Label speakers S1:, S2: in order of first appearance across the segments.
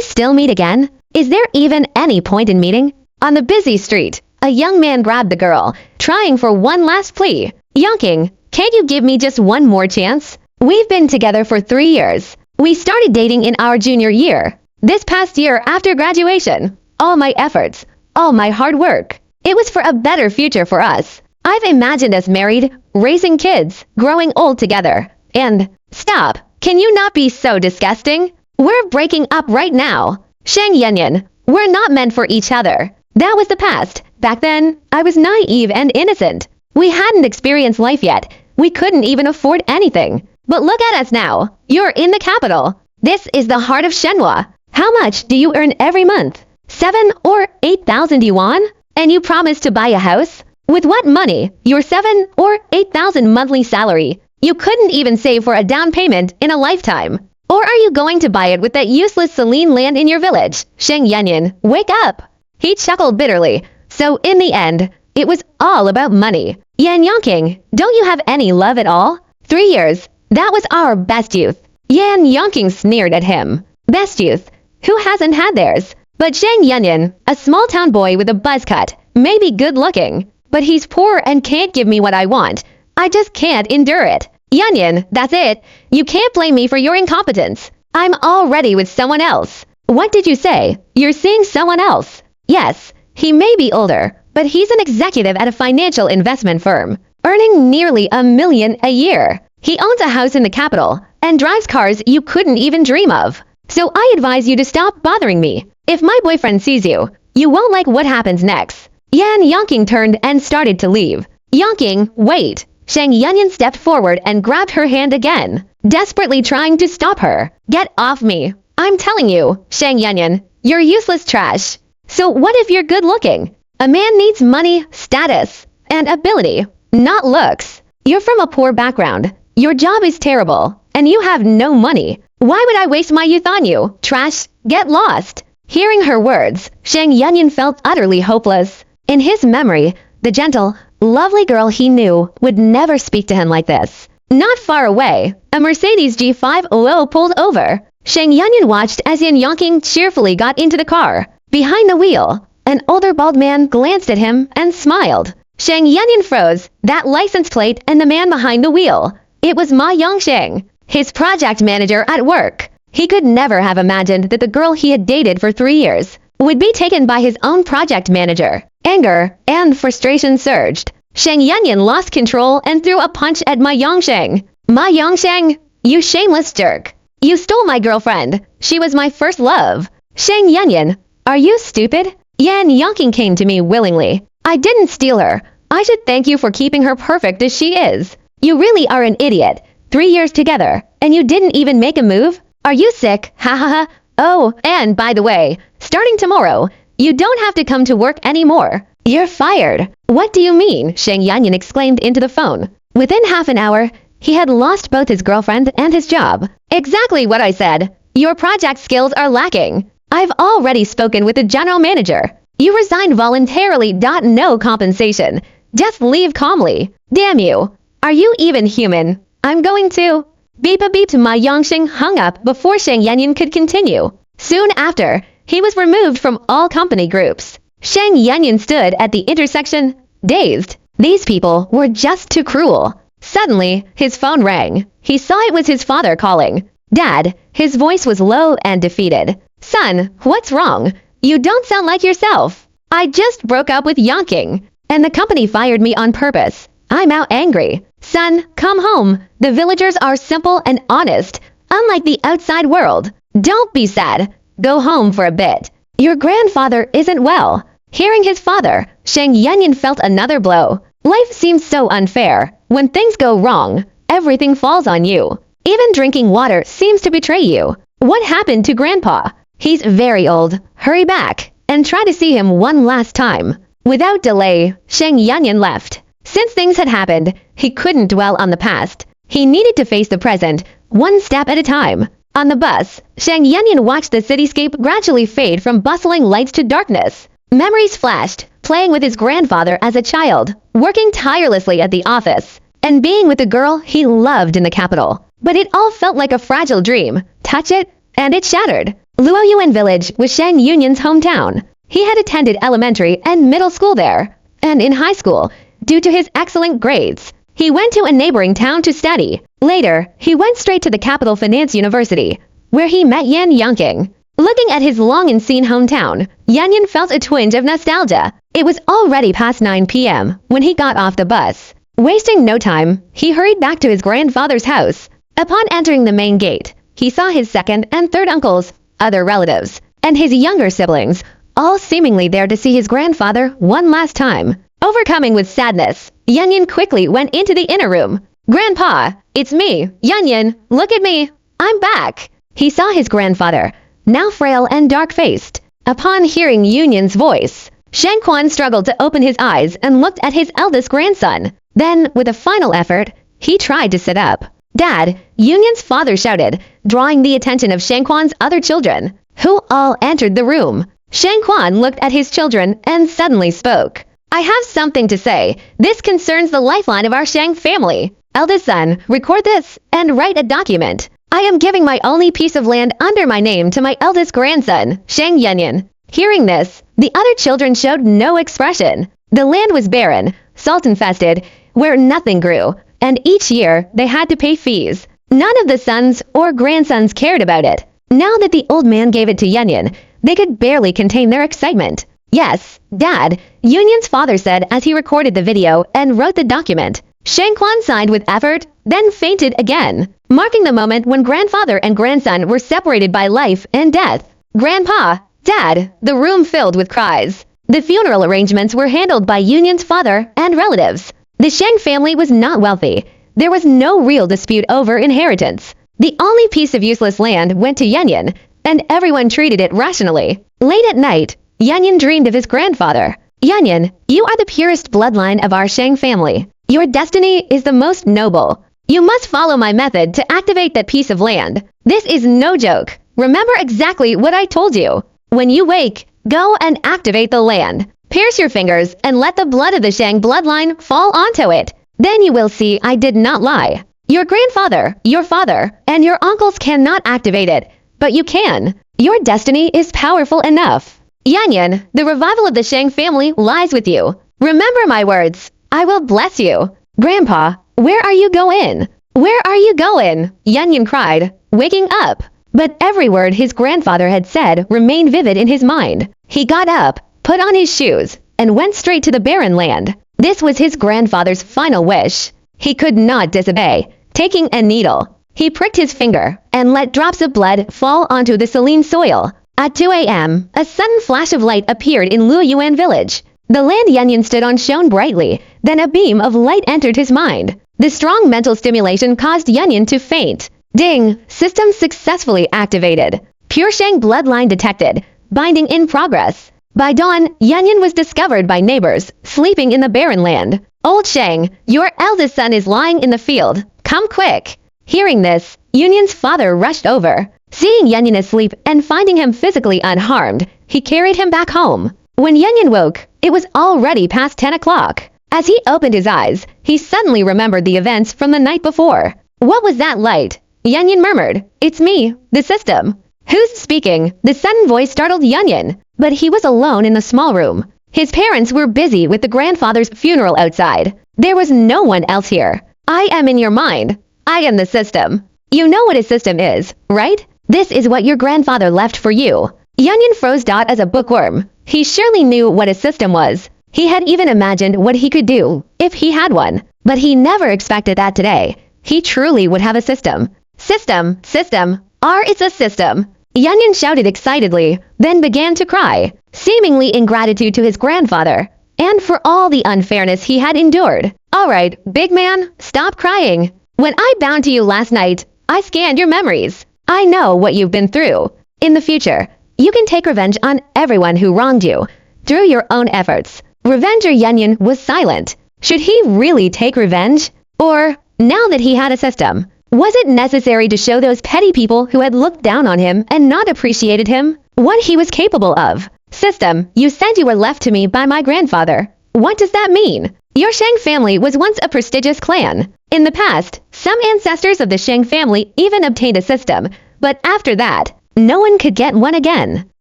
S1: still meet again? Is there even any point in meeting? On the busy street, a young man grabbed the girl, trying for one last plea. Yonking, can't you give me just one more chance? We've been together for 3 years. We started dating in our junior year. This past year after graduation, all my efforts, all my hard work, it was for a better future for us. I've imagined us married, raising kids, growing old together. And, stop, can you not be so disgusting? We're breaking up right now. Shang Yunyan, we're not meant for each other. That was the past. Back then, I was naive and innocent. We hadn't experienced life yet. We couldn't even afford anything. But look at us now. You're in the capital. This is the heart of Shenhua. How much do you earn every month? 7 or 8,000 yuan? And you promised to buy a house? With what money? Your 7 or 8,000 monthly salary. You couldn't even save for a down payment in a lifetime. Or are you going to buy it with that useless Celine land in your village? Shang Yunyan, wake up! He chuckled bitterly. So in the end, it was all about money. Yan Yongqing, don't you have any love at all? 3 years. That was our best youth. Yan Yongqing sneered at him. Best youth? Who hasn't had theirs? But Shang Yunyan, a small town boy with a buzz cut, may be good looking, but he's poor and can't give me what I want. I just can't endure it. Yunyan, that's it. You can't blame me for your incompetence. I'm already with someone else. What did you say? You're seeing someone else? Yes, he may be older, but he's an executive at a financial investment firm, earning nearly $1 million a year. He owns a house in the capital and drives cars you couldn't even dream of. So I advise you to stop bothering me. If my boyfriend sees you, you won't like what happens next. Yan Yongqing turned and started to leave. Yongqing, wait. Shang Yunyan stepped forward and grabbed her hand again, desperately trying to stop her. Get off me. I'm telling you, Shang Yunyan, you're useless trash. So what if you're good looking? A man needs money, status, and ability, not looks. You're from a poor background. Your job is terrible, and you have no money. Why would I waste my youth on you? Trash, get lost. Hearing her words, Shang Yunyan felt utterly hopeless. In his memory, the gentle, lovely girl he knew would never speak to him like this. Not far away, a Mercedes G500 pulled over. Shang Yunyan watched as Yan Yongqing cheerfully got into the car. Behind the wheel, an older bald man glanced at him and smiled. Shang Yunyan froze, that license plate and the man behind the wheel. It was Ma Yongsheng, his project manager at work. He could never have imagined that the girl he had dated for 3 years would be taken by his own project manager. Anger and frustration surged. Shang Yunyan lost control and threw a punch at Ma Yongsheng. Ma Yongsheng, you shameless jerk. You stole my girlfriend. She was my first love. Shang Yunyan, are you stupid? Yan Yongqing came to me willingly. I didn't steal her. I should thank you for keeping her perfect as she is. You really are an idiot. 3 years together, and you didn't even make a move? Are you sick? Ha ha ha. Oh, and by the way, starting tomorrow, you don't have to come to work anymore. You're fired. What do you mean? Shang Yunyan exclaimed into the phone. Within half an hour, he had lost both his girlfriend and his job. Exactly what I said. Your project skills are lacking. I've already spoken with the general manager. You resigned voluntarily. No compensation. Just leave calmly. Damn you. Are you even human? I'm going to... Beep-a-beep. Ma Yongsheng hung up before Shang Yunyan could continue. Soon after, he was removed from all company groups. Shang Yunyan stood at the intersection, dazed. These people were just too cruel. Suddenly, his phone rang. He saw it was his father calling. Dad, his voice was low and defeated. Son, what's wrong? You don't sound like yourself. I just broke up with Yongqing, and the company fired me on purpose. I'm out angry. Son, come home. The villagers are simple and honest, unlike the outside world. Don't be sad. Go home for a bit. Your grandfather isn't well. Hearing his father, Shang Yunyan felt another blow. Life seems so unfair. When things go wrong, everything falls on you. Even drinking water seems to betray you. What happened to Grandpa? He's very old. Hurry back and try to see him one last time. Without delay, Shang Yunyan left. Since things had happened, he couldn't dwell on the past. He needed to face the present, one step at a time. On the bus, Shang Yunyan watched the cityscape gradually fade from bustling lights to darkness. Memories flashed, playing with his grandfather as a child, working tirelessly at the office, and being with the girl he loved in the capital. But it all felt like a fragile dream. Touch it, and it shattered. Luo Yuan village was Shang Yunyan's hometown. He had attended elementary and middle school there, and in high school, due to his excellent grades, he went to a neighboring town to study. Later, he went straight to the capital finance university, where he met Yan Yangqing. Looking at his long-unseen hometown, Yanyan felt a twinge of nostalgia. It was already past 9 p.m. when he got off the bus. Wasting no time, he hurried back to his grandfather's house. Upon entering the main gate, he saw his second and third uncles, other relatives, and his younger siblings, all seemingly there to see his grandfather one last time. Overcoming with sadness, Yanyan quickly went into the inner room. "Grandpa, it's me, Yanyan. Look at me. I'm back." He saw his grandfather, now frail and dark-faced. Upon hearing Yunyan's voice, Shang Quan struggled to open his eyes and looked at his eldest grandson. Then, with a final effort, he tried to sit up. "Dad," Yunyan's father shouted, drawing the attention of Shang Quan's other children, who all entered the room. Shang Quan looked at his children and suddenly spoke. "I have something to say. This concerns the lifeline of our Shang family. Eldest son, record this and write a document. I am giving my only piece of land under my name to my eldest grandson, Shang Yunyan." Hearing this, the other children showed no expression. The land was barren, salt-infested, where nothing grew, and each year they had to pay fees. None of the sons or grandsons cared about it. Now that the old man gave it to Yunyan, they could barely contain their excitement. "Yes, Dad," Yunyan's father said as he recorded the video and wrote the document. Shang Quan sighed with effort, then fainted again, marking the moment when grandfather and grandson were separated by life and death. "Grandpa, Dad," the room filled with cries. The funeral arrangements were handled by Yunyan's father and relatives. The Shang family was not wealthy. There was no real dispute over inheritance. The only piece of useless land went to Yunyan, and everyone treated it rationally. Late at night, Yunyan dreamed of his grandfather. "Yunyan, you are the purest bloodline of our Shang family. Your destiny is the most noble. You must follow my method to activate that piece of land. This is no joke. Remember exactly what I told you. When you wake, go and activate the land. Pierce your fingers and let the blood of the Shang bloodline fall onto it. Then you will see I did not lie. Your grandfather, your father, and your uncles cannot activate it, but you can. Your destiny is powerful enough. Yanyan, the revival of the Shang family lies with you. Remember my words. I will bless you." "Grandpa, where are you going? Where are you going?" Yanyan cried, waking up. But every word his grandfather had said remained vivid in his mind. He got up, put on his shoes, and went straight to the barren land. This was his grandfather's final wish. He could not disobey. Taking a needle, he pricked his finger and let drops of blood fall onto the saline soil. At 2 a.m., a sudden flash of light appeared in Luo Yuan village. The land Yanyan stood on shone brightly, then a beam of light entered his mind. The strong mental stimulation caused Yanyan to faint. Ding! System successfully activated. Pure Shang bloodline detected. Binding in progress. By dawn, Yanyan was discovered by neighbors, sleeping in the barren land. "Old Shang, your eldest son is lying in the field. Come quick." Hearing this, Yunyan's father rushed over. Seeing Yanyan asleep and finding him physically unharmed, he carried him back home. When Yanyan woke, it was already past 10 o'clock. As he opened his eyes, he suddenly remembered the events from the night before. "What was that light?" Yanyan murmured. "It's me, the system." "Who's speaking?" The sudden voice startled Yanyan, but he was alone in the small room. His parents were busy with the grandfather's funeral outside. There was no one else here. "I am in your mind. I am the system." "You know what a system is, right? This is what your grandfather left for you." Yanyan froze as a bookworm. He surely knew what a system was. He had even imagined what he could do if he had one, but he never expected that today he truly would have a system. "System, system, it's a system." Yanyan shouted excitedly, then began to cry, seemingly in gratitude to his grandfather, and for all the unfairness he had endured. "All right, big man, stop crying. When I bound to you last night, I scanned your memories. I know what you've been through. In the future, you can take revenge on everyone who wronged you, through your own efforts." Revenger Yanyan was silent. Should he really take revenge? Or, now that he had a system, was it necessary to show those petty people who had looked down on him and not appreciated him what he was capable of? "System, you said you were left to me by my grandfather. What does that mean? Your Shang family was once a prestigious clan. In the past, some ancestors of the Shang family even obtained a system, but after that, no one could get one again.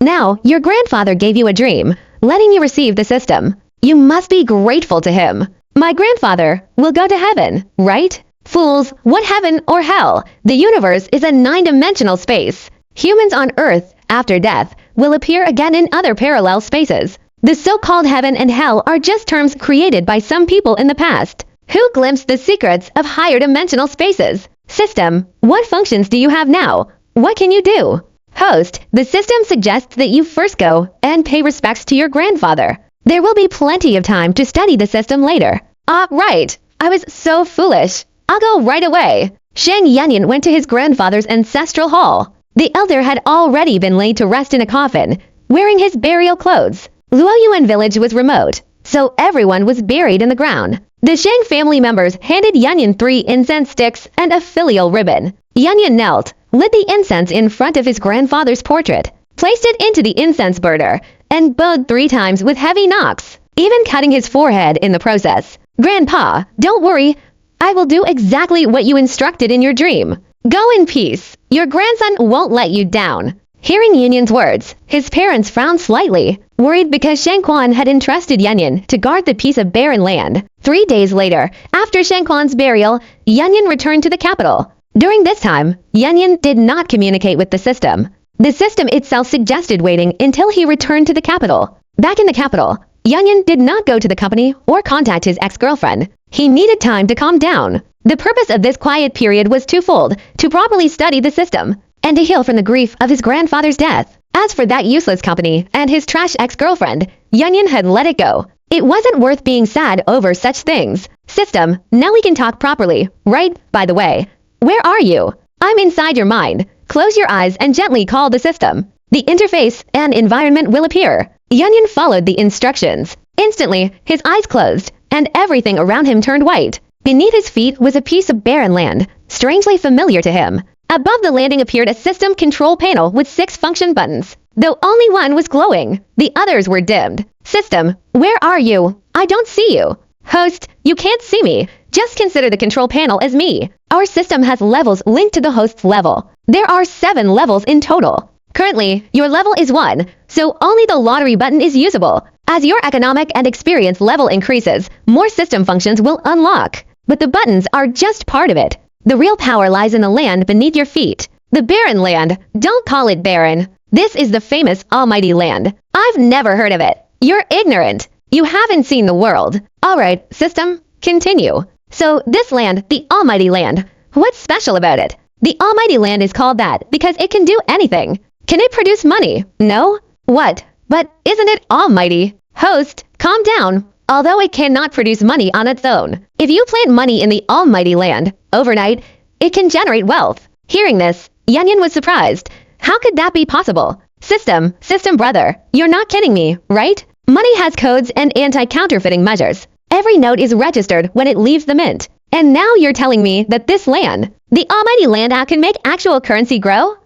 S1: Now, your grandfather gave you a dream, letting you receive the system. You must be grateful to him. My grandfather will go to heaven, right? Fools, what heaven or hell? The universe is a 9-dimensional space. Humans on Earth, after death, will appear again in other parallel spaces. The so-called heaven and hell are just terms created by some people in the past, who glimpsed the secrets of higher dimensional spaces. System, what functions do you have now? What can you do? Host, the system suggests that you first go and pay respects to your grandfather. There will be plenty of time to study the system later. Right. I was so foolish. I'll go right away. Shang Yunyan went to his grandfather's ancestral hall. The elder had already been laid to rest in a coffin, wearing his burial clothes. Luoyuan village was remote, so everyone was buried in the ground. The Shang family members handed Yunyan 3 incense sticks and a filial ribbon. Yunyan knelt, lit the incense in front of his grandfather's portrait, placed it into the incense burner, and bowed 3 times with heavy knocks, even cutting his forehead in the process. Grandpa, don't worry. I will do exactly what you instructed in your dream. Go in peace. Your grandson won't let you down. Hearing Yunyan's words, his parents frowned slightly, worried because Shang Quan had entrusted Yunyan to guard the piece of barren land. 3 days later, after Shang Quan's burial, Yunyan returned to the capital. During this time, Yunyan did not communicate with the system. The system itself suggested waiting until he returned to the capital. Back in the capital, Yunyan did not go to the company or contact his ex-girlfriend. He needed time to calm down. The purpose of this quiet period was twofold: to properly study the system and to heal from the grief of his grandfather's death. As for that useless company and his trash ex-girlfriend, Yunyan had let it go. It wasn't worth being sad over such things. System, now we can talk properly, right? By the way, where are you? I'm inside your mind. Close your eyes and gently call the system. The interface and environment will appear. Yunyan followed the instructions. Instantly, his eyes closed, and everything around him turned white. Beneath his feet was a piece of barren land, strangely familiar to him. Above the landing appeared a system control panel with 6 function buttons. Though only one was glowing, the others were dimmed. System, where are you? I don't see you. Host, you can't see me. Just consider the control panel as me. Our system has levels linked to the host's level. There are 7 levels in total. Currently, your level is 1, so only the lottery button is usable. As your economic and experience level increases, more system functions will unlock. But the buttons are just part of it. The real power lies in the land beneath your feet. The barren land. Don't call it barren. This is the famous almighty land. I've never heard of it. You're ignorant. You haven't seen the world. Alright, system, continue. So this land, the almighty land, what's special about it? The almighty land is called that because it can do anything. Can it produce money? No? What? But isn't it almighty? Host, calm down. Although it cannot produce money on its own, if you plant money in the almighty land, overnight, it can generate wealth. Hearing this, Yunyan was surprised. How could that be possible? System brother, you're not kidding me, right? Money has codes and anti-counterfeiting measures. Every note is registered when it leaves the mint. And now you're telling me that this land, the almighty land app, can make actual currency grow?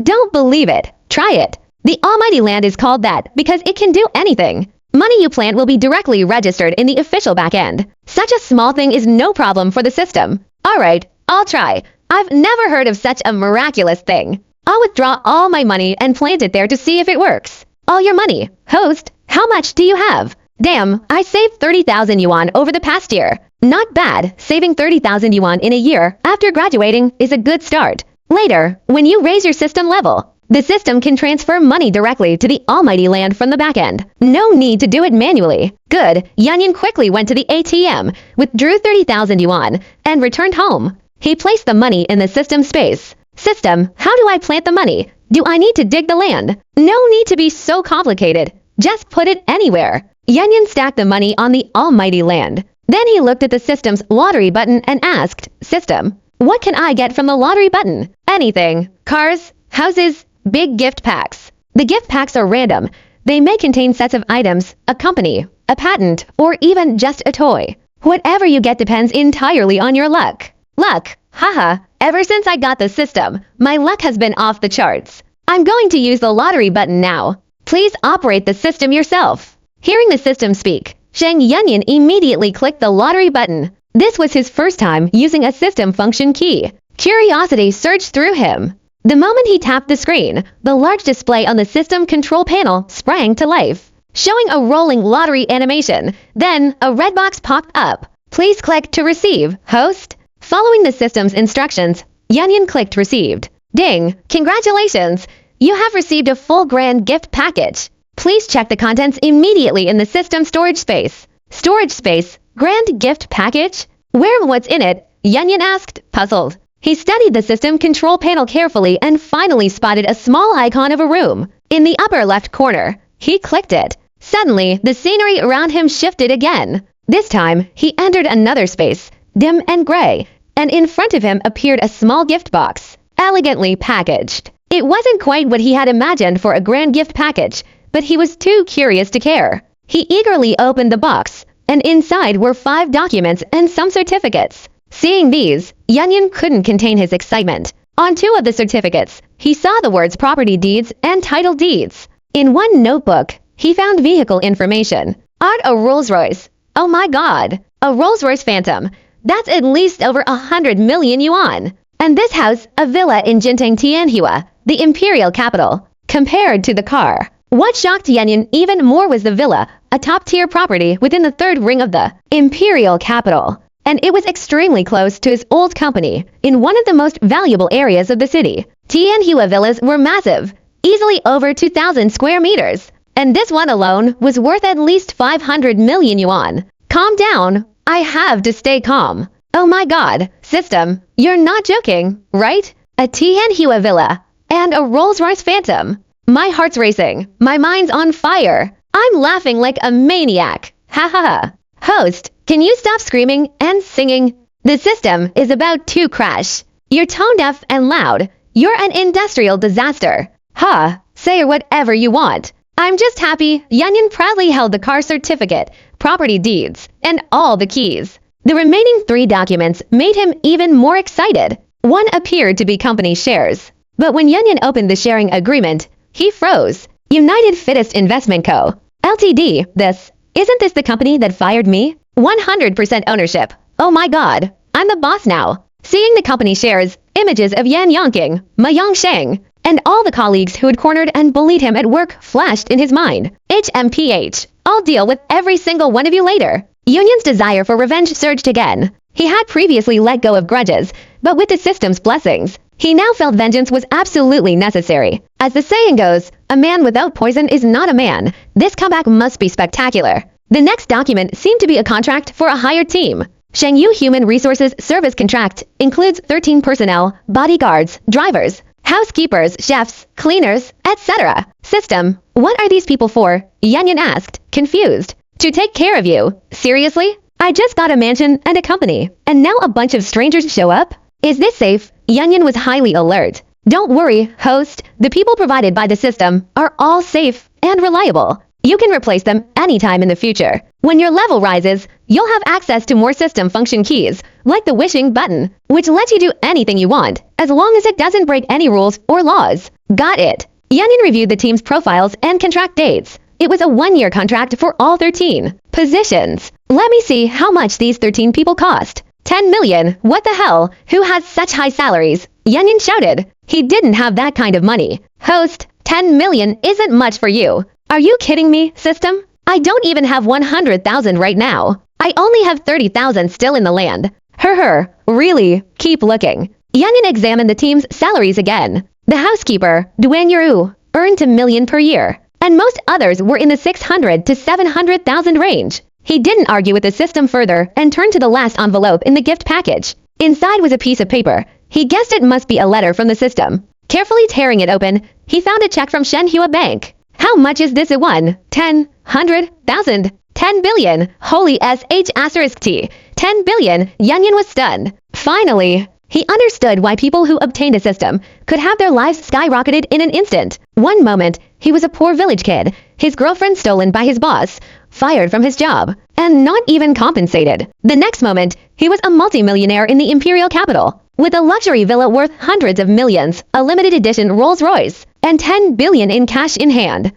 S1: Don't believe it. Try it. The almighty land is called that because it can do anything. Money you plant will be directly registered in the official backend. Such a small thing is no problem for the system. Alright, I'll try. I've never heard of such a miraculous thing. I'll withdraw all my money and plant it there to see if it works. All your money. Host, how much do you have? Damn, I saved 30,000 yuan over the past year. Not bad. Saving 30,000 yuan in a year after graduating is a good start. Later, when you raise your system level, the system can transfer money directly to the almighty land from the back end. No need to do it manually. Good. Yunyan quickly went to the ATM, withdrew 30,000 yuan, and returned home. He placed the money in the system space. System, how do I plant the money? Do I need to dig the land? No need to be so complicated. Just put it anywhere. Yunyan stacked the money on the almighty land. Then he looked at the system's lottery button and asked, System, what can I get from the lottery button? Anything. Cars, houses, big gift packs. The gift packs are random. They may contain sets of items, a company, a patent, or even just a toy. Whatever you get depends entirely on your luck. Luck? Haha. Ever since I got the system, my luck has been off the charts. I'm going to use the lottery button now. Please operate the system yourself. Hearing the system speak, Shang Yunyan immediately clicked the lottery button. This was his first time using a system function key. Curiosity surged through him. The moment he tapped the screen, the large display on the system control panel sprang to life, showing a rolling lottery animation. Then, a red box popped up. Please click to receive, host. Following the system's instructions, Yunyan clicked received. Ding! Congratulations! You have received a full grand gift package. Please check the contents immediately in the system storage space. Storage space? Grand gift package? What's in it? Yunyan asked, puzzled. He studied the system control panel carefully and finally spotted a small icon of a room. In the upper left corner, he clicked it. Suddenly, the scenery around him shifted again. This time, he entered another space, dim and gray, and in front of him appeared a small gift box, elegantly packaged. It wasn't quite what he had imagined for a grand gift package, but he was too curious to care. He eagerly opened the box, and inside were 5 documents and some certificates. Seeing these, Yunyan couldn't contain his excitement. On 2 of the certificates, he saw the words property deeds and title deeds. In one notebook, he found vehicle information. A Rolls-Royce. Oh my god, a Rolls-Royce Phantom. That's at least over 100 million yuan. And this house, a villa in Jintang Tianhua, the imperial capital. Compared to the car, what shocked Yunyan even more was the villa, a top-tier property within the 3rd ring of the imperial capital. And it was extremely close to his old company, in one of the most valuable areas of the city. Tianhua villas were massive, easily over 2,000 square meters, and this one alone was worth at least 500 million yuan. Calm down. I have to stay calm. Oh my god, system, you're not joking, right? A Tianhua villa, and a Rolls-Royce Phantom. My heart's racing, my mind's on fire. I'm laughing like a maniac. Ha ha ha. Host, can you stop screaming and singing? The system is about to crash. You're tone deaf and loud. You're an industrial disaster. Say whatever you want. I'm just happy. Yunyan proudly held the car certificate, property deeds, and all the keys. The remaining 3 documents made him even more excited. One appeared to be company shares. But when Yunyan opened the sharing agreement, he froze. United Fittest Investment Co. Ltd. Isn't this the company that fired me? 100% ownership. Oh my god, I'm the boss now. Seeing the company shares, images of Yan Yongqing, Ma Yongsheng, and all the colleagues who had cornered and bullied him at work flashed in his mind. HMPH. I'll deal with every single one of you later. Yunyan's desire for revenge surged again. He had previously let go of grudges, but with the system's blessings, he now felt vengeance was absolutely necessary. As the saying goes, a man without poison is not a man. This comeback must be spectacular. The next document seemed to be a contract for a hired team. Shang Yu Human Resources Service Contract includes 13 personnel, bodyguards, drivers, housekeepers, chefs, cleaners, etc. System, what are these people for? Yunyan asked, confused. To take care of you. Seriously? I just got a mansion and a company, and now a bunch of strangers show up? Is this safe? Yunyan was highly alert. Don't worry, host. The people provided by the system are all safe and reliable. You can replace them anytime in the future. When your level rises, you'll have access to more system function keys, like the wishing button, which lets you do anything you want, as long as it doesn't break any rules or laws. Got it. Yunyan reviewed the team's profiles and contract dates. It was a 1-year contract for all 13 positions. Let me see how much these 13 people cost. 10 million, what the hell? Who has such high salaries? Yunyan shouted. He didn't have that kind of money. Host, 10 million isn't much for you. Are you kidding me, system? I don't even have 100,000 right now. I only have 30,000 still in the land. Really? Keep looking. Yunyan examined the team's salaries again. The housekeeper, Duan Yuru, earned $1 million per year, and most others were in the 600 to 700,000 range. He didn't argue with the system further and turned to the last envelope in the gift package. Inside was a piece of paper. He guessed it must be a letter from the system. Carefully tearing it open, he found a check from Shenhua Bank. How much is this? 1, 10, 100,000, 10 billion. Holy sh*t. 10 billion. Yunyan was stunned. Finally, he understood why people who obtained a system could have their lives skyrocketed in an instant. One moment, he was a poor village kid, his girlfriend stolen by his boss, fired from his job, and not even compensated. The next moment, he was a multimillionaire in the imperial capital, with a luxury villa worth hundreds of millions, a limited edition Rolls-Royce, and 10 billion in cash in hand.